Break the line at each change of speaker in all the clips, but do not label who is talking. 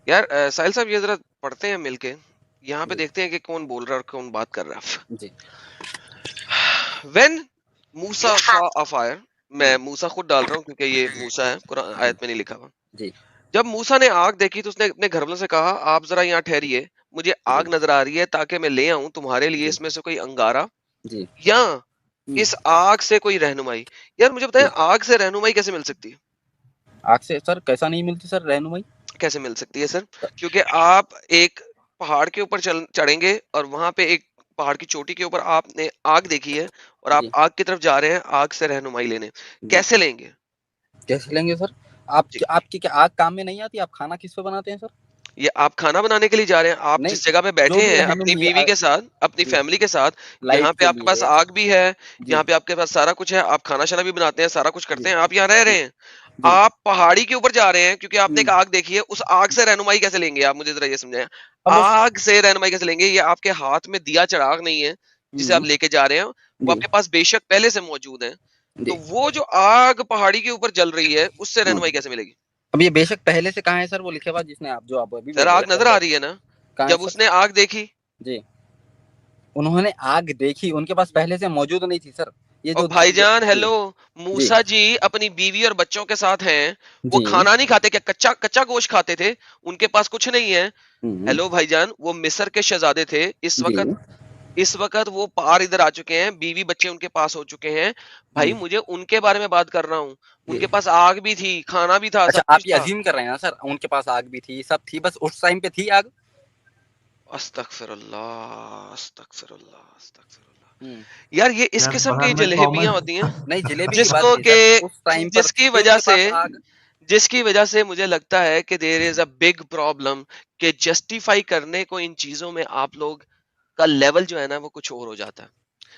یار ساحل صاحب یہ ذرا پڑھتے ہیں مل کے, یہاں پہ دیکھتے ہیں کہ کون بول رہا ہے اور کون بات کر رہا ہے.
جی
When Musa saw a fire, میں موسیٰ خود ڈال رہا ہوں کیونکہ یہ موسیٰ ہے, قرآن آیت میں نہیں لکھا ہوا.
جی
جب موسیٰ نے آگ دیکھی تو اس نے اپنے گھر والوں سے کہا آپ ذرا یہاں ٹھہریے, مجھے
جی
آگ نظر آ رہی ہے تاکہ میں لے آؤں تمہارے لیے
جی
اس میں سے کوئی انگارہ
جی
یا
ہوں،
اس آگ سے کوئی رہنمائی. یار مجھے بتائیں
جی
آگ سے رہنمائی کیسے مل سکتی ہے؟
آگ سے سر کیسا نہیں ملتی سر رہنمائی؟
کیسے مل سکتی ہے سر؟ کیونکہ آپ ایک پہاڑ کے اوپر چڑھیں گے اور وہاں پہ ایک پہاڑ کی چوٹی کے اوپر آپ نے آگ دیکھی ہے اور آپ
جی
آگ کی طرف جا رہے ہیں آگ سے رہنمائی لینے,
جی
کیسے لیں گے؟
کیسے لیں گے سر؟
جی,
آپ کی کیا آگ کام میں نہیں آتی؟ آپ کھانا کس پہ بناتے ہیں سر؟
یہ آپ کھانا بنانے کے لیے جا رہے ہیں, آپ
نہیں
جس جگہ پہ
جو
بیٹھے
بھی
ہیں اپنی
رہنمائی
بیوی کے ساتھ اپنی
جی
فیملی کے ساتھ, یہاں
لائٹ
پہ
کے
آپ کے پاس
لیے
آگ بھی ہے,
جی
یہاں پہ آپ کے پاس سارا کچھ ہے, آپ کھانا شانا بھی بناتے ہیں, سارا کچھ
جی
کرتے ہیں, آپ یہاں رہ
جی
رہے ہیں,
جی
آپ پہاڑی کے اوپر جا رہے ہیں کیونکہ آپ نے
ہوں،
ایک آگ دیکھی ہے, اس آگ سے رہنمائی کیسے لیں گے آپ؟ مجھے ذرا یہ سمجھائیں,
اب اس
آگ سے رہنمائی کیسے لیں گے؟ یہ آپ کے ہاتھ میں دیا چراغ نہیں ہے جسے آپ
ہوں،
لے کے جا رہے ہیں, وہ
جی
آپ کے پاس بے شک پہلے سے موجود ہے,
جی
تو وہ جو آگ پہاڑی کے اوپر جل رہی ہے اس سے
ہاں
رہنمائی کیسے ملے گی؟
اب یہ بے شک پہلے سے کہاں ہے سر وہ لکھے ہوا جس نے آپ جو آپ ابھی
سر
بول رہے
آگ
ہیں
نظر
پہلے
آ رہی ہے نا,
کہاں ہے
جب اس
سر؟
نے آگ دیکھی,
جی انہوں نے آگ دیکھی ان کے پاس پہلے سے موجود نہیں تھی سر یہ
اور
جو
بھائی جان
جی
ہیلو,
جی
موسیٰ جی اپنی بیوی اور بچوں کے ساتھ ہیں, وہ
جی
کھانا نہیں کھاتے, کیا کچا کچا گوشت کھاتے تھے؟ ان کے پاس کچھ نہیں ہے.
ہوں،
ہیلو بھائی جان, وہ مصر کے شہزادے تھے,
جی
اس وقت وہ پار ادھر آ چکے ہیں, بیوی بچے ان کے پاس ہو چکے ہیں. بھائی
ہوں،
مجھے ان کے بارے میں بات کر رہا ہوں, ان
جی
کے پاس آگ بھی تھی, کھانا بھی تھا,
اچھا
سب کچھ
آپ یہ
تھا.
عظیم کر رہے ہیں نا سر ان کے پاس آگ بھی تھی سب تھی بس اس ٹائم پہ تھی آگ؟
استغفر اللہ استغفر اللہ استغفر اللہ.
ہوں،
یار یہ اس
یار
قسم کی
قرآن میں
جلیبیاں
کامن
ہوتی ہیں
نہیں جلیبی کی
جس
بات
کو
نہیں
کہ
سر اس ٹائم پر
جس کی
تھی ان
وجہ
کے
سے
پاس آگ
جس کی وجہ سے مجھے لگتا ہے کہ دیر از اے بگ پرابلم, کہ جسٹیفائی کرنے کو ان چیزوں میں آپ لوگ کا لیول جو ہے نا وہ کچھ اور ہو جاتا ہے.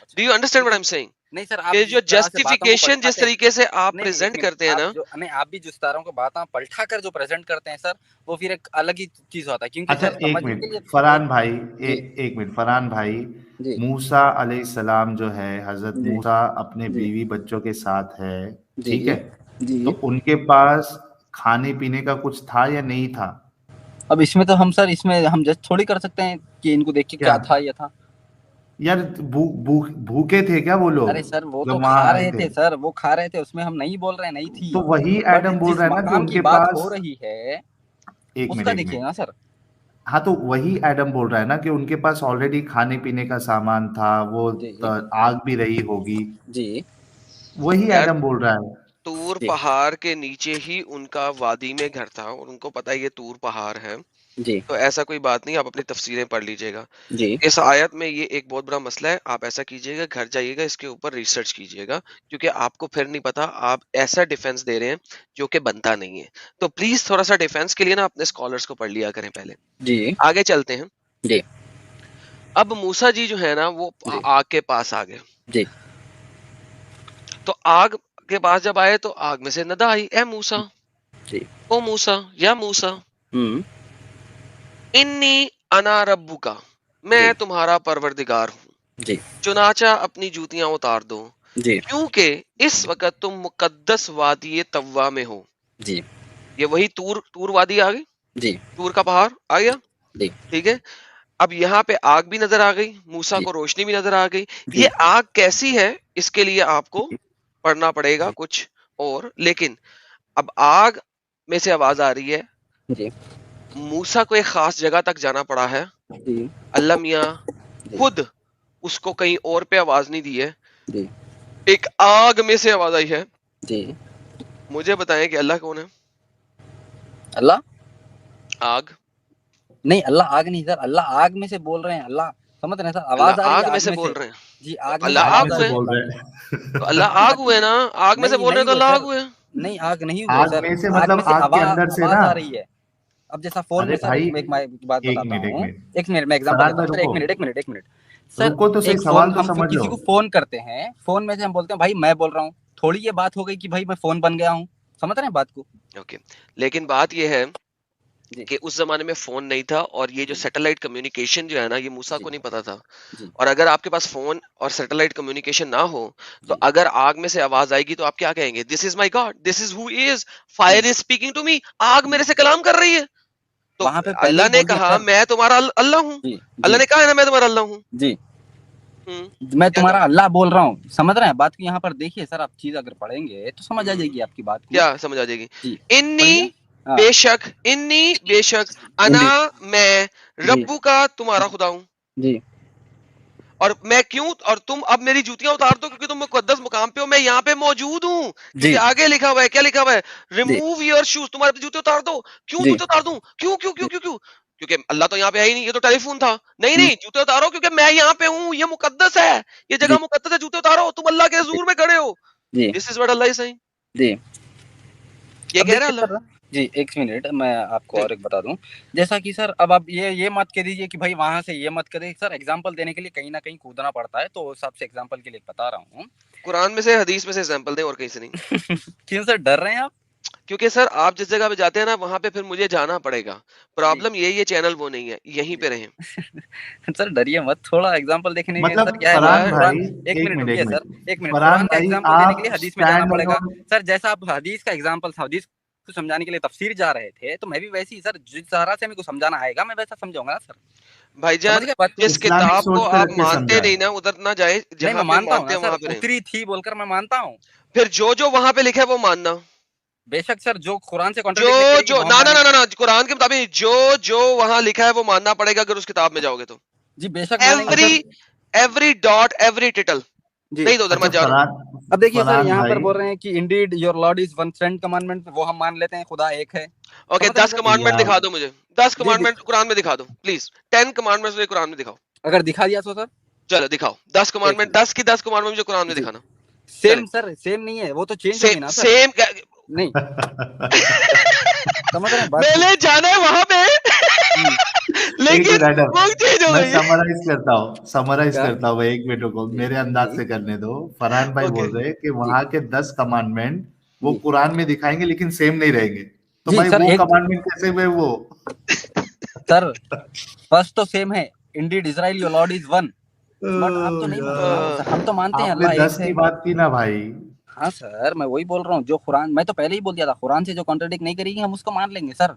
اچھا
ڈو یو انڈرسٹینڈ
ٹھیک
وٹ
ہے
آئی ایم سیئنگ؟
نہیں سر آپ
کہ جو
جس طرح سے باتوں کو
جسٹیفیکیشن جس
پلٹاتے ہیں
طریقے سے آپ
نہیں ایک
پریزنٹ
منٹ
کرتے ہیں
آپ
نا,
جو نہیں آپ بھی جس طرح کو باتیں پلٹا کر جو پریزنٹ کرتے ہیں سر وہ پھر ایک الگ ہی چیز ہوتا ہے کیونکہ
اچھا
سر
ایک
سمجھنے کے
منٹ
لیے
فرحان بھائی,
جی
ایک منٹ فرحان بھائی,
جی
موسیٰ علیہ السلام جو ہے حضرت
جی
موسیٰ اپنے
جی
بیوی بچوں کے ساتھ ہے,
جی
ٹھیک
جی
ہے,
جی
تو ان کے پاس کھانے پینے کا کچھ تھا یا نہیں تھا؟
اب اس میں تو ہم سر اس میں ہم جج تھوڑی کر سکتے ہیں کہ ان کو دیکھ کے کیا
کیا
تھا یہ تھا.
یار بھوکے تھے کیا وہ لوگ
ارے سر وہ تو
جب وہاں
کھا
آئے
رہے
تھے؟
تھے سر وہ کھا رہے تھے اس میں ہم نہیں بول رہے نہیں تھی
تو وہی
بٹ
ایڈم بول
جس
رہا ہے نا کہ
مقام
ان
کی
کے
بات
پاس,
ہو رہی ہے
ایک
اس
منٹ
کا
ایک
دیکھیے
منٹ,
نا سر.
ہاں تو وہی ایڈم بول رہا ہے نا کہ ان کے پاس آلریڈی کھانے پینے کا سامان تھا, وہ
جی
آگ بھی رہی ہوگی,
جی
وہی
یار
ایڈم بول رہا ہے.
طور
جی
پہاڑ کے نیچے ہی ان کا وادی میں گھر تھا اور ان کو پتا ہے یہ طور پہاڑ ہے,
جی
تو ایسا کوئی بات نہیں, آپ اپنی تفسیریں پڑھ لیجئے گا.
جی
اس آیت میں یہ ایک بہت بڑا مسئلہ ہے, آپ ایسا کیجئے گا گھر جائیے گا اس کے اوپر ریسرچ کیجئے گا, کیونکہ آپ کو پھر نہیں پتا, آپ ایسا ڈیفنس دے رہے ہیں جو کہ بنتا نہیں ہے. تو پلیز تھوڑا سا ڈیفنس کے لیے نا اپنے اسکالرس کو پڑھ لیا کریں پہلے.
جی
آگے چلتے ہیں.
جی
اب موسیٰ جی جو ہے نا وہ
جی
آگ کے پاس آ گئے,
جی
تو آگ کے پاس جب آئے تو آگ میں سے ندا آئی, اے موسیٰ,
جی
او موسیٰ, یا موسیٰ,
ہوں
انی انا ربک, میں
جی
تمہارا پروردگار ہوں,
جی
چنانچہ اپنی جوتیاں اتار دو,
جی
کیونکہ اس وقت تم مقدس وادی طوا میں ہو.
جی
یہ وہی تور وادی آ گئی,
جی
تور کا پہاڑ آ گیا,
جی
ٹھیک ہے. اب یہاں پہ آگ بھی نظر آ گئی, موسیٰ
جی
کو روشنی بھی نظر آ گئی.
جی
یہ آگ کیسی ہے اس کے لیے آپ کو پڑھنا پڑے گا کچھ اور, لیکن اب آگ میں سے آواز آ رہی ہے,
جی
موسیٰ کو ایک خاص جگہ تک جانا پڑا ہے,
جی
اللہ میاں
جی
خود اس کو کہیں اور پہ آواز نہیں دی ہے,
جی
ایک آگ میں سے آواز آئی ہے.
جی
مجھے بتائیں کہ اللہ کون ہے؟
اللہ
آگ,
نہیں اللہ آگ نہیں سر اللہ آگ میں سے بول رہے ہیں اللہ سمجھ رہے ہیں سر
اللہ
آواز آ رہی ہے
آگ میں
آگ
سے
میں
بول
سے
رہے ہیں,
جی
تو
آگ میں سے
اللہ
آگ
آگ
میں
آواز آ
سے
ہوئے,
رہی ہے
بول
اللہ کی
رہے ہیں.
تو اللہ آگ ہوئے نا, آگ میں سے
نہیں
بول رہے ہیں
نہیں
تو
ہوئے
اللہ
سر
آگ ہوئے.
نہیں آگ نہیں ہوئے
آگ
سر
میں سے
آگ
مطلب
میں سے
آگ کے اندر سے
آواز
نا,
آ رہی ہے. اب جیسا فون
ارے
میں سر
بھائی
ایک بات
ایک
بتاتا
منٹ ایک
ہوں,
منٹ,
ایک منٹ میں ایگزامپل
فرحان
دیتا
بھائی
ہوں سر,
رکو,
ایک منٹ سر.
رکو تو صحیح,
ایک فون
سوال تو
ہم
سمجھ لو.
کسی کو فون کرتے ہیں, فون میں سے ہم بولتے ہیں بھائی میں بول رہا ہوں, تھوڑی یہ بات ہو گئی کہ بھائی میں فون بن گیا ہوں, سمجھ رہے ہیں بات کو.
اوکے, لیکن بات یہ ہے
جی
کہ اس زمانے میں فون نہیں تھا, اور یہ جو
جی
سیٹلائٹ کمیونیکیشن جو ہے نا یہ موسیٰ
جی
کو نہیں پتا تھا.
جی
اور اگر آپ کے پاس فون اور سیٹلائٹ کمیونیکیشن نہ ہو تو
جی
اگر آگ میں سے آواز آئے گی تو آپ کیا کہیں گے؟ دس از مائی God, this is who is,
hmm,
fire is speaking to me, آگ میرے سے کلام کر رہی ہے. تو
وہاں پہ پہلے
اللہ
ہی
نے
بول دیا
کہا
سر.
میں تمہارا اللہ ہوں.
جی
اللہ
جی
نے کہا ہے نا میں تمہارا اللہ ہوں.
جی
ہوں،
میں
کیا
تمہارا
کہا؟
اللہ بول رہا ہوں. سمجھ رہے ہیں بات کو؟ یہاں پر دیکھیے سر, آپ چیز اگر پڑھیں گے تو سمجھ آ جائے گی آپ کی بات کو.
کیا سمجھ آ جائے گی؟
جی
انی
پڑھیے. ہاں
بے شک، انی بے شک، انا
انڈی
میں،
جی
ربو کا تمہارا خدا ہوں.
جی
اور میں کیوں، اور تم اب میری جوتیاں اتار دو کیونکہ تم مقدس مقام پہ ہو، میں یہاں پہ موجود ہوں.
جی
کیونکہ آگے لکھا ہوا ہے، کیا لکھا ہوا ہے؟
جی
ریموو یور شوز. تمہارے جوتے اتار دو. کیوں
جی
جوتے اتار دوں؟ کیوں کیوں کیوں کیوں کیوں؟ کیونکہ اللہ تو یہاں پہ ہے ہی نہیں، یہ تو ٹیلی فون تھا. نہیں
جی
نہیں، جوتے اتارو کیونکہ میں یہاں پہ ہوں، یہ مقدس ہے، یہ
جی
جگہ مقدس ہے. جوتے اتارو، تم اللہ کے حضور میں کھڑے ہو.
جی
دس is what Allah is seeing.
جی
یہ
اب
کہہ رہا ہے
دیکھیے
اللہ.
سر. جی ایک منٹ, میں آپ کو
جی
اور ایک بتا دوں. جیسا کہ سر اب آپ یہ مت کہہ دیجیے کہ بھائی وہاں سے یہ مت کرے سر. ایگزامپل دینے کے لیے کہیں نہ کہیں کودنا پڑتا ہے, تو اس حساب سے ایگزامپل کے لیے بتا رہا ہوں.
قرآن میں سے، حدیث میں سے ایگزامپل دیں اور کہیں سے نہیں.
کیوں سر ڈر رہے ہیں آپ؟
کیونکہ سر آپ جس جگہ پہ جاتے ہیں نا وہاں پہ پھر مجھے جانا پڑے گا.
جی
پرابلم یہی ہے, چینل وہ نہیں ہے, یہیں پہ رہیں.
سر ڈریے مت, تھوڑا ایگزامپل دیکھنے میں
مطلب
سر کیا ہے وہ
فرحان
قرآن.
بھائی
ایک منٹ
ایک
رکیے سر,
منٹ
ایک منٹ.
فرحان
قرآن کا
بھائی
ایگزامپل دینے کے
آپ
لیے حدیث میں جانا
اسٹینڈ
پڑے گا
الون.
سر. جیسا آپ حدیث کا ایگزامپل, حدیث کو سمجھانے کے لیے تفسیر جا رہے تھے, تو میں بھی ویسے ہی سر جس طرح سے میرے کو سمجھانا آئے گا میں ویسا سمجھاؤں گا نا سر.
بھائی
سمجھ
جان
گئے بات کو؟
جس
اسلامک
کتاب
سوچ
کو
پہ
آپ
رکھ کے
مانتے
سمجھائیں.
نہیں نا ادھر نہ جائیں,
نہیں
جہاں
میں
پہ
مانتا ہوں
مانتے
نا
ہیں
سر,
وہاں پہ رہیں.
اتری تھی بول کر میں مانتا ہوں.
پھر جو وہاں پہ لکھا ہے وہ ماننا.
بے شک سر, جو قرآن سے
جو
کانٹرڈکٹ نہیں کرے گی
جو
وہ ہم
نہ نہ
مانیں گے.
نہ نہ قرآن کے مطابق جو وہاں لکھا ہے وہ ماننا پڑے گا اگر اس کتاب میں جاؤ گے تو.
جی بے شک مانیں گے
اچھا
sir.
Every dot every tittle.
جی
نہیں تو ادھر
اچھا
مت جانا.
اب دیکھیے سر,
فرحان
یہاں پر
بھائی
بول رہے ہیں کہ indeed your lord is one friend commandment, وہ ہم مان لیتے ہیں, خدا ایک ہے.
اوکے
سمجھ رہے ہیں
10
سر؟
کمانڈمنٹ
یا
دکھا دو مجھے. 10
جی
کمانڈمنٹ قرآن میں دکھا دو پلیز. 10 کمانڈمنٹ مجھے قرآن میں دکھاؤ.
اگر دکھا دیا تو سر
چلو دکھاؤ 10
ایک
کمانڈمنٹ,
منٹ.
10 کی 10 کمانڈمنٹ مجھے قرآن میں
جی
دکھانا. چلے
سیم سر, سیم نہیں ہے, وہ تو چینج ہوگی نا سر.
سیم.
نہیں سمجھ رہے ہیں بات
میں
کو؟
نے جانا ہے وہاں پہ
ایک
لیکن
منٹ
وہ چینج ہو
میں
گئی ہے.
سمرائز
کیا؟
کرتا ہوں ایک منٹ کو
جی
میرے انداز
جی
سے کرنے دو. فرحان بھائی
اوکے
بول رہے ہیں کہ
جی
وہاں کے 10 کمانڈمنٹ وہ
جی
قرآن میں دکھائیں گے لیکن سیم نہیں رہیں گے. تو
جی
بھائی
سر
وہ
ایک
کمانڈمنٹ کیسے ہوئے وہ؟
سر فرسٹ تو سیم ہے, indeed Israel your lord is one. But آپ تو نہیں مانتے نا سر, ہم تو مانتے ہیں
آپ نے
اللہ ایک
10
ہے.
کی بات کی نا بھائی.
ہاں سر میں وہی بول رہا ہوں, جو قرآن, میں تو پہلے ہی بول دیا تھا, قرآن سے جو کانٹرڈکٹ نہیں کرے گی ہم اس کو مان لیں گے سر.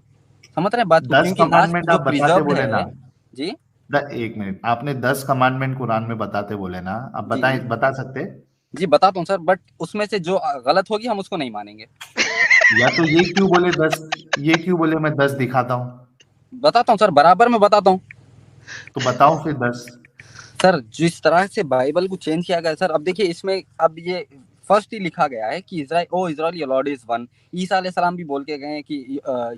سمجھ رہے ہیں بات کو؟
10
کیونکہ لاسٹ
کمانڈمنٹ
جو
آپ بتاتے
پریزروڈ
بولے نا.
ہے. جی
ایک منٹ, آپ نے 10 کمانڈمنٹ قرآن میں بتاتے بولے نا, آپ
جی
بتا سکتے؟
جی بتاتا ہوں سر, بٹ اس میں سے جو غلط ہوگی ہم اس کو نہیں مانیں گے.
یا تو یہ کیوں بولے میں 10 دکھاتا ہوں.
بتاتا ہوں سر, برابر میں بتاتا ہوں.
تو بتاؤ پھر 10.
سر جس طرح سے بائبل کو چینج کیا گیا سر, اب دیکھیے اس میں اب یہ فرسٹ ہی لکھا گیا ہے کہ اسرائیل یور لارڈ از ون. عیسیٰ علیہ السلام بھی بول کے گئے ہیں کہ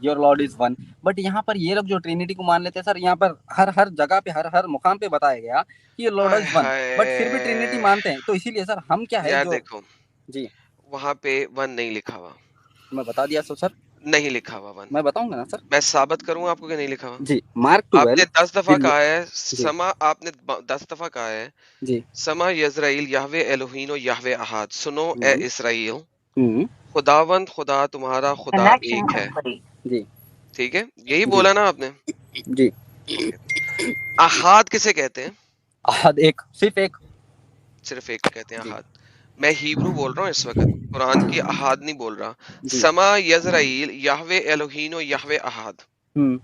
your lord is one. But یہاں پر یہ لوگ جو ٹرینیٹی کو مان لیتے ہیں سر, یہاں پر ہر جگہ پہ ہر مقام پہ بتایا گیا کہ یہ lord
hi
is one, but پھر بھی ٹرینیٹی
ہائے
مانتے ہیں. تو اسی لیے سر ہم کیا ہے
یار
جو.
دیکھو
جی
وہاں پہ 1 نہیں لکھا ہوا.
میں بتا دیا سر.
نہیں لکھا ہوا 1.
میں بتاؤں گا نا سر.
میں ثابت کروں آپ کو کہ نہیں لکھا ہوا.
جی مارک
آپ نے 10 دفعہ
12
کہا ہے
جی
سما, آپ نے 10 دفعہ کہا ہے
جی
سما یزرائیل یہوے الوہین و یہوے احد. سنو اے اسرائیل,
ہوں
خداوند خدا تمہارا خدا ایک ہے.
جی
ٹھیک ہے, یہی
جی
بولا نا آپ نے.
جی
اوکے, احاد کسے کہتے ہیں؟
احد ایک, صرف ایک.
صرف ایک کو کہتے ہیں
جی
احاد. میں ہیبرو بول رہا ہوں اس وقت, قرآن کی احاد نہیں بول رہا.
جی
سما یزرائیل یہوے الوہین و یہوے احد.
ہوں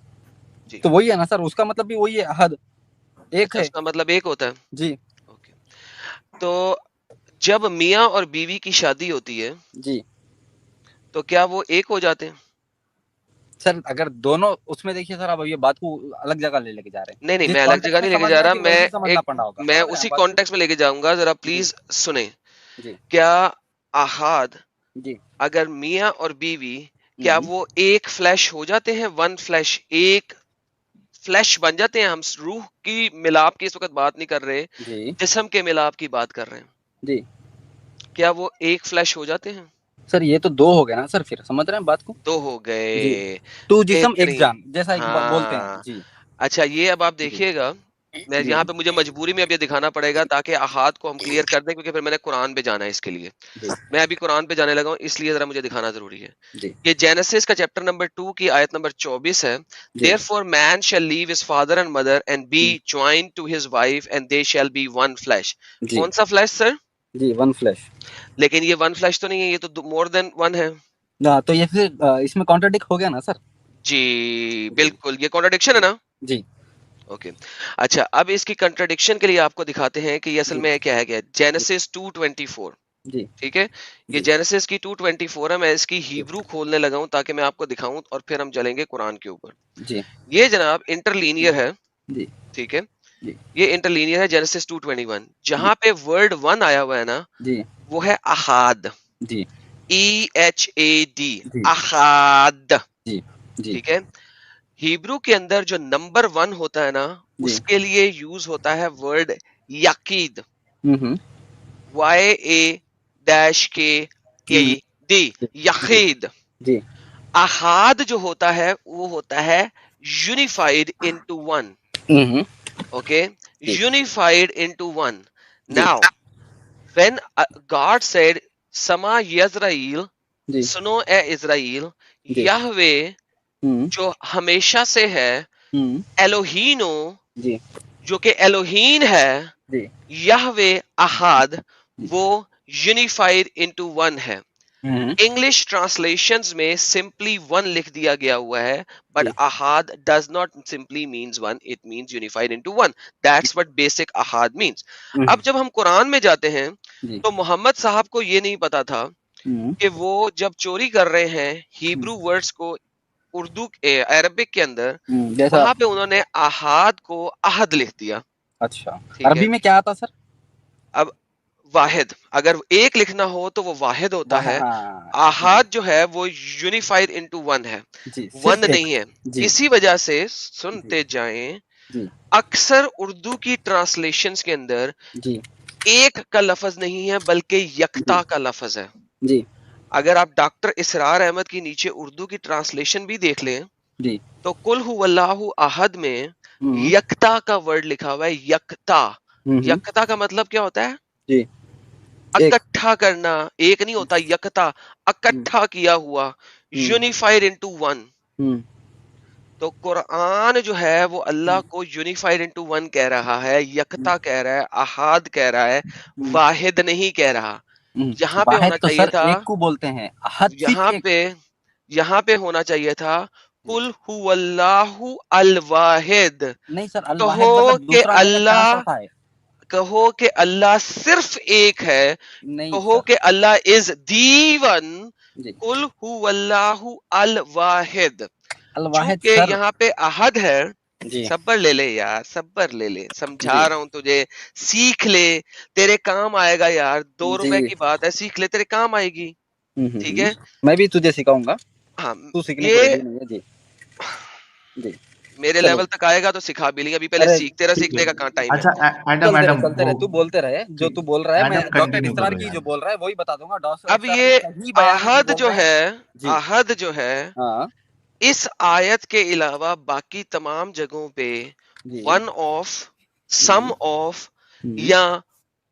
جی
تو وہی ہے نا سر, اس کا مطلب بھی وہی ہے, احد ایک
اچھا,
ہے.
اس کا مطلب ایک ہوتا ہے.
جی
اوکے, تو جب میاں اور بیوی کی شادی ہوتی ہے
جی
تو کیا وہ ایک ہو جاتے ہیں؟
سر اگر دونوں اس میں دیکھیے سر, اب یہ بات کو الگ جگہ لے کے جا رہے
نہیں
ہیں.
نہیں,
جس
میں الگ جگہ
کانٹیکس میں
نہیں لے کے جا
سمجھنا
رہا,
تھی
میں
ویسے سمجھنا پڑنا ہوگا.
میں
سمجھ رہے ہیں
اسی
بات کو؟
کانٹیکس میں لے کے جاؤں گا, ذرا
جی
پلیز سنیں.
جی
کیا احاد
جی
اگر میاں اور بیوی کیا
ہوں
وہ ایک فلیش ہو جاتے ہیں؟ 1 فلیش, ایک فلیش بن جاتے ہیں؟ ہم روح کی ملاپ کی اس وقت بات نہیں کر رہے,
جی
جسم کے ملاپ کی بات کر رہے ہیں.
جی
کیا وہ ایک فلیش ہو جاتے ہیں؟
سر یہ تو 2 ہو گئے نا سر, پھر سمجھ رہے ہیں بات کو؟
2 ہو
جی
گئے.
تو جسم ایک
بہترین,
جان جیسا ایک بولتے ہیں.
ہاں.
جی
اچھا, یہ اب آپ
جی
دیکھیے گا, میں
جی
یہاں پہ مجھے مجبوری میں اب یہ دکھانا پڑے گا تاکہ احاد کو ہم کلیئر کر دیں, کیونکہ پھر میں نے قرآن پہ جانا ہے اس کے لیے.
جی
میں ابھی قرآن پہ جانے لگا ہوں, اس لیے ذرا مجھے دکھانا ضروری ہے.
جی
یہ جینیسس کا چیپٹر نمبر 2 کی آیت نمبر 24 ہے.
جی
Therefore man shall leave his father and mother and be joined to his wife and they shall be one flesh.
جی
کون سا فلیش سر؟
جی 1 فلیش.
لیکن یہ 1 فلیش تو نہیں ہے, یہ تو مور دین 1 ہے.
تو یہ پھر اس میں کانٹرڈکٹ ہو گیا نا سر.
جی بالکل، یہ کانٹرڈکشن ہے نا؟
جی
اوکے اچھا، اب اس کی کنٹرڈکشن کے لیے آپ کو دکھاتے ہیں کہ یہ اصل
جی
میں کیا ہے کیا جینیسس 2:24
جی
ٹھیک ہے، یہ
جی
جینیسس کی 2:24 ہے، میں اس کی
جی
ہیبرو کھولنے لگا ہوں تاکہ میں آپ کو دکھاؤں اور پھر ہم چلیں گے قرآن کے اوپر.
جی
یہ جناب انٹرلینئر ہے
جی
ٹھیک ہے،
جی
یہ انٹرلینئر ہے جینیسس 2:21.
جی
جہاں پہ ورڈ 1 آیا ہوا ہے نا
جی
وہ ہے احاد،
جی
EHAD،
جی
احاد
جی جی
ٹھیک ہے. ہیبرو کے اندر جو نمبر 1 ہوتا ہے نا
جی
اس کے لیے یوز ہوتا ہے ورڈ یقید،
ہوں
YAKD،
جی
یقید.
جی
احاد جو ہوتا ہے وہ ہوتا ہے unified into one.
Hmm
okay,
جی
یونیفائڈ انٹو ون.
جی
ناؤ when God said سما یزرائیل،
جی
سنو اے اسرائیل،
جی
یہوے
ہوں
جو ہمیشہ سے ہے،
ہوں
ایلوہینو
جی
جو کہ ایلوہین ہے،
جی
یہوے احاد وہ یونیفائڈ انٹو ون ہے.
ہوں
انگلش ٹرانسلیشنز میں سمپلی ون لکھ دیا گیا ہوا ہے بٹ
جی
احاد does not simply means one, it means unified into one. That's what basic احاد مینز. اب جب ہم قرآن میں جاتے ہیں
جی
تو محمد صاحب کو یہ نہیں پتا تھا
ہوں
کہ وہ جب چوری کر رہے ہیں ہیبرو ورڈز کو اردو عربک کے اندر،
جیسا
وہاں پہ انہوں نے احاد کو عہد لکھ دیا.
اچھا
ٹھیک ہے،
عربی میں کیا آتا سر؟
اب واحد اگر ایک لکھنا ہو تو وہ واحد ہوتا ہے،
ہاں
احاد جو ہے وہ یونیفائڈ انٹو ون ہے،
جی صرف
ون
ایک
نہیں ہے.
جی
اسی وجہ سے
جی
سنتے جائیں
جی
اکثر اردو کی ٹرانسلیشنز کے اندر
جی
ایک کا لفظ نہیں ہے بلکہ
جی
یکتا کا لفظ ہے.
جی
اگر آپ ڈاکٹر اسرار احمد کی نیچے اردو کی ٹرانسلیشن بھی دیکھ لیں
جی
تو کل ہو اللہ احد میں
ہوں
یکتا کا ورڈ لکھا ہوا ہے، یکتا.
ہوں
یکتا کا مطلب کیا ہوتا ہے؟
جی ایک
اکٹھا کرنا، ایک نہیں ہوتا، یکتا
ہوں
اکٹھا کیا ہوا،
ہوں
یونیفائڈ انٹو ون.
ہوں
تو قرآن جو ہے وہ اللہ کو یونیفائڈ انٹو ون کہہ رہا ہے، یکتا کہہ رہا ہے، احاد کہہ رہا ہے،
ہوں
واحد نہیں کہہ رہا.
ہوں
یہاں پہ
واحد
ہونا
تو
چاہیے
سر
تھا،
ایک کو بولتے ہیں احد صرف
یہاں
ایک
پہ یہاں پہ ہونا چاہیے تھا کل ہو اللہ الواحد.
نہیں سر
کہو
الواحد مطلب
کہ
دوسرا جگہ کہاں
اللہ،
پڑتا ہے؟
کہو کہ اللہ صرف ایک ہے،
نہیں
کہو
سر
کہ اللہ از دی ون.
جی
قل هو اللہ الواحد.
الواحد
چونکہ
سر
یہاں پہ احد ہے،
جی
صبر لے لے یار، صبر لے لے، سمجھا
جی
رہا ہوں تجھے، سیکھ لے، تیرے کام آئے گا یار. 2 روپے
جی
کی بات ہے، سیکھ لے تیرے کام آئے گی. ٹھیک ہے،
میں بھی تجھے سکھاؤں گا،
ہاں
تو سیکھنے کو
یہ
ریڈی نہیں ہے جی جی
میرے
چلو
لیول تک آئے گا تو سکھا بھی لیں گے، ابھی پہلے
ارے
سیکھ، تیرا
ٹھیک ہے
سیکھنے کا کہاں ٹائم ہے.
اچھا ایڈم
چلتے رہے
وہ
تو بولتے رہے جو تو بول رہا ہے، میں
ایڈم
ڈاکٹر
کنٹینیو
اسرار
کرو
کی
یار.
جو بول رہا ہے وہی بتا دوں گا. ڈاکٹر
اب
اسرار
یہ
نے صحیح بیان میں
احد
بول
جو
رہے ہیں.
ہے،
جی
احد جو ہے
ہاں
اس آیت کے علاوہ باقی تمام جگہوں پہ
جی
ون آف، سم
ہوں
آف
ہوں
یا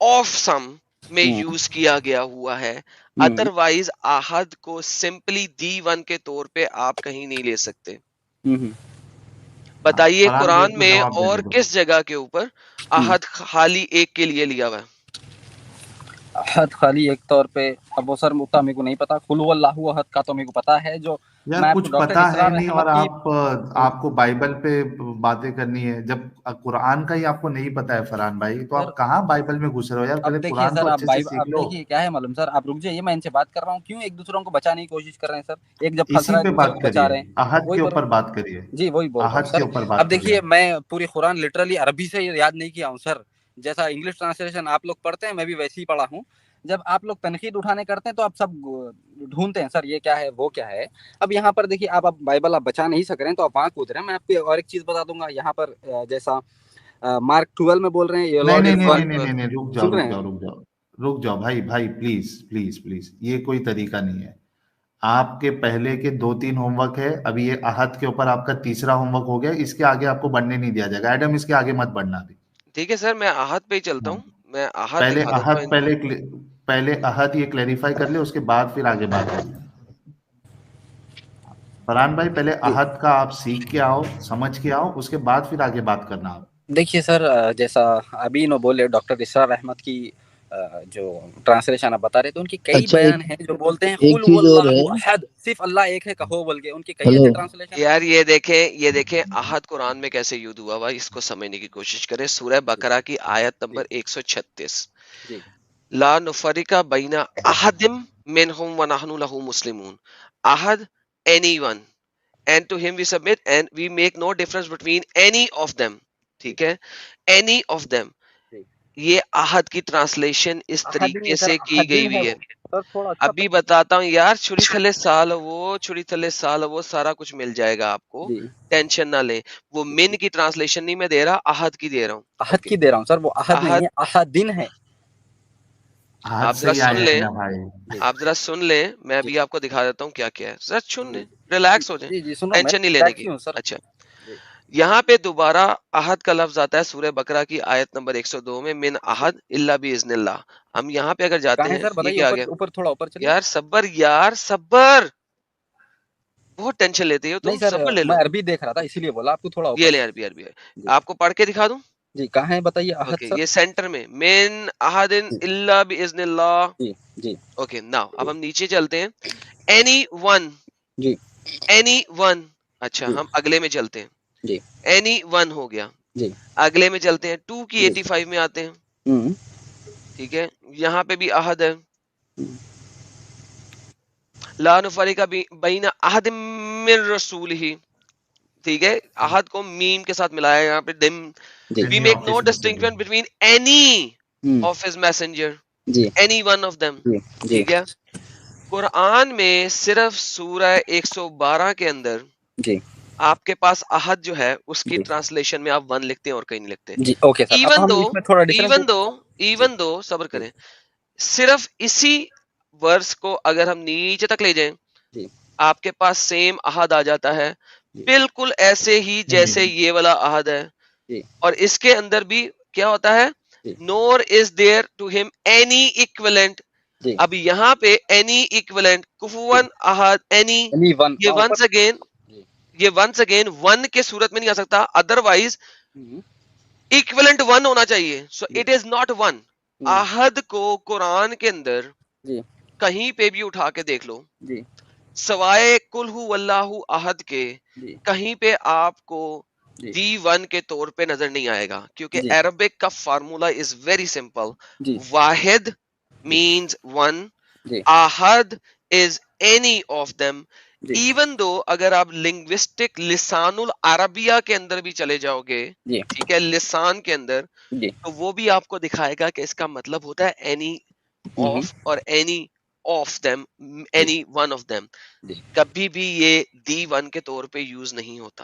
آف سم میں
ہوں
یوز کیا گیا ہوا ہے.
ہوں
ادروائز احد کو سمپلی دی ون کے طور پہ آپ کہیں نہیں لے سکتے.
ہوں
بتائیے
فرحان بھائی
قرآن
کو
میں
جواب
اور
دینے دو.
کس جگہ کے اوپر
ہوں
احد خالی ایک کے لیے لیا ہوا ہے؟
احد خالی ایک طور پہ اب وہ سر اتنا میرے کو نہیں پتا. قل هو اللہ احد کا تو میرے کو پتا ہے، جو
یار
میں آپ کو
کچھ
ڈاکٹر
پتا ہے
اسرار
نہیں اور
احمد کی
آپ کو بائبل پہ باتیں کرنی ہے. جب قرآن کا ہی آپ کو نہیں پتا ہے فرحان بھائی تو
سر.
آپ کہاں بائبل میں گھس رہے ہو یار. پہلے
اب دیکھیے
قرآن
سر
تو
آپ
اچھے سے سیکھ
اب
لو.
دیکھیے کیا ہے معلوم سر، آپ رک جائیے، میں ان سے بات کر رہا ہوں. کیوں ایک دوسروں کو بچانے کی کوشش کر رہے ہیں سر؟ ایک جب پھنس
اسی
رہا ہے
پہ
دوسرے
بات
کو بچا
کریے،
رہے ہیں.
احد
وہی
کے
بول
اوپر بات کریے.
جی وہی بول رہا ہوں
احد
سر.
کے اوپر
اب
بات کریے
دیکھیے
آپ.
میں پوری قرآن لٹرلی عربی سے یاد نہیں کیا ہوں سر. جیسا انگلش ٹرانسلیشن آپ لوگ پڑھتے ہیں میں بھی ویسے ہی پڑھا ہوں. جب آپ لوگ تنقید اٹھانے کرتے ہیں تو آپ سب ڈھونڈتے ہیں سر یہ کیا ہے وہ کیا ہے. اب یہاں پر دیکھیے آپ بائبل آپ بچا نہیں سک رہے ہیں تو آپ وہاں کود رہے ہیں. میں آپ کو اور ایک چیز بتا دوں گا. یہاں پر جیسا مارک 12 میں بول رہے ہیں
نہیں
لارڈ
نہیں
از
نہیں نہیں
ون.
نہیں
مارک
نہیں نہیں، رک جاؤ
سن رہے
رک
ہیں؟
جاؤ رک جاؤ رک جاؤ بھائی بھائی پلیز پلیز پلیز، یہ کوئی طریقہ نہیں ہے. آپ کے پہلے کے 2-3 ہوم ورک ہے، ابھی یہ احد کے اوپر آپ کا تیسرا ہوم ورک ہو گیا. اس کے آگے آپ کو بڑھنے نہیں دیا جائے گا. ایڈم اس کے آگے مت بڑھنا ابھی.
ٹھیک ہے سر، میں احد پہ ہی چلتا
ہاں.
ہوں، میں احد
پہلے
دکھا دیتا
احد
ہوں.
پہلے احد یہ کلیریفائی کر لے، اس کے بعد پھر آگے بات کریں. فرحان بھائی پہلے
جی
احد کا آپ سیکھ کے آؤ، سمجھ کے آؤ، اس کے بعد پھر آگے بات کرنا آپ.
دیکھیے سر جیسا ابھی نو بولے ڈاکٹر اسرار احمد کی جو ٹرانسلیشن آپ بتا رہے تھے ان کی کئی
اچھا
بیان ہیں جو بولتے ہیں
ایک
قل
چیز اور ہے.
واللہ احد، صرف اللہ ایک ہے کہو بول کے، ان کی کئی
ہلو
ایسے ٹرانسلیشن
یار یہ دیکھیں احد قرآن میں کیسے یوز ہوا ہوا، اس کو سمجھنے کی کوشش کریں. سورہ بقرہ کی آیت نمبر 136،
جی
لا نفرق بین احد منہم ونحن لہ مسلمون. احد anyone and to him we submit and we make no difference between any of them. ٹھیک ہے، any of them.
جی.
یہ احد کی ٹرانسلیشن اس
احد نہیں
طریقے
ہے سر،
سے کی گئی
احدن ہے
ہوئی ہے.
وہ سر، تھوڑا اچھا
ابھی بتاتا ہوں یار، چھری تھلے سال وہ سارا کچھ مل جائے گا آپ کو،
جی
ٹینشن نہ لیں. وہ من کی ٹرانسلیشن نہیں میں دے رہا، احد کی دے رہا ہوں.
احد کی دے رہا ہوں سر، وہ احد نہیں
احد
ہے، احدن ہے.
ہاتھ
آپ
سے
ذرا
ہی
سن
آیا ہے
لیں،
نا بھائی.
جی
آپ ذرا سن لیں، میں ابھی آپ کو دکھا دیتا ہوں کیا کیا ہے. ذرا سن لیں، ریلیکس ہو جائیں،
جی جی سن رہا ہوں،
ٹینشن نہیں
میں
لینے کی.
ٹیکسی ہوں سر.
اچھا،
جی
یہاں پہ دوبارہ احد کا لفظ آتا ہے سورہ بقرہ کی آیت نمبر 102 میں، من احد الا باذن اللہ. ہم یہاں پہ اگر جاتے
کہاں ہے
ہیں،
سر
یہ
بتائیے،
کیا آ
اوپر
گیا؟
اوپر تھوڑا اوپر چلیے.
یار صبر، بہت ٹینشن لیتے ہو
نہیں
تم،
سر،
صبر لے
میں
لو.
عربی دیکھ رہا تھا اسی لیے بولا آپ کو تھوڑا
یہ
اوپر.
لیں عربی ہے.
جی
آپ کو پڑھ کے دکھا دوں؟
جی کہاں ہے بتائیے احد
اوکے،
سر.
یہ سینٹر میں، من احد
جی
الا باذن اللہ.
جی جی
اوکے ناؤ اب ہم نیچے چلتے ہیں. اینی ون،
جی
اینی ون. اچھا
جی
ہم اگلے میں چلتے ہیں.
جی
اینی ون ہو گیا،
جی
اگلے میں چلتے ہیں. 2 کی
جی
85 میں آتے ہیں.
ہوں
ٹھیک ہے، یہاں پہ بھی احد ہے. لا نفرق بین احد من رسول ہی. ٹھیک ہے، احد کو میم کے ساتھ ملایا ہے یہاں پہ.
جی
we
Any
make
of
no
his
distinction
messages.
Between any
ہوں
آف ہز میسنجر،
جی
اینی ون آف دم.
جی جی
ٹھیک ہے، قرآن میں صرف سورہ 112 کے اندر
جی
آپ کے پاس احد جو ہے اس کی
جی
ٹرانسلیشن میں آپ ون لکھتے ہیں اور کہیں نہیں لکھتے.
جی اوکے سر، اب
ایون
ہم
دو
اس میں تھوڑا ڈفرینس.
ایون دو
جی
ایون دو صبر
جی
کریں، صرف اسی ورس کو اگر ہم نیچے تک لے جائیں،
جی
آپ کے پاس سیم احد آ جاتا ہے،
جی
بالکل ایسے ہی جیسے یہ والا احد ہے.
جی
اور اس کے اندر بھی کیا ہوتا ہے؟
جی
نور از دیئر ٹو ہم اینی ایکویلنٹ.
جی
اب یہاں پہ اینی ایکویلنٹ، کفون احد، اینی،
اینی ون
یہ
ہاں اوپر.
ونس اگین،
جی
یہ ونس اگین ون کے صورت میں نہیں آ سکتا، ادروائز
ہوں
ایکویلنٹ ون ہونا چاہیے. سو
جی
اٹ از ناٹ ون.
ہوں
احد کو قرآن کے اندر
جی
کہیں پہ بھی اٹھا کے دیکھ لو،
جی
سوائے کل ہو اللہ احد کے،
جی
کہیں پہ آپ کو
جی
دی ون کے طور پہ نظر نہیں آئے گا. کیونکہ
جی
عربک کا فارمولا از ویری سمپل.
جی
واحد
جی
مینز ون،
جی
احد از اینی آف them.
جی
ایون دو اگر آپ لنگوسٹک لسان العربیہ کے اندر بھی چلے جاؤ گے،
جی
ٹھیک ہے، لسان کے اندر،
جی
تو وہ بھی آپ کو دکھائے گا کہ اس کا مطلب ہوتا ہے اینی
ہوں
of or any of them،
جی
اینی ون آف them.
جی
کبھی بھی یہ دی ون کے طور پہ یوز نہیں ہوتا.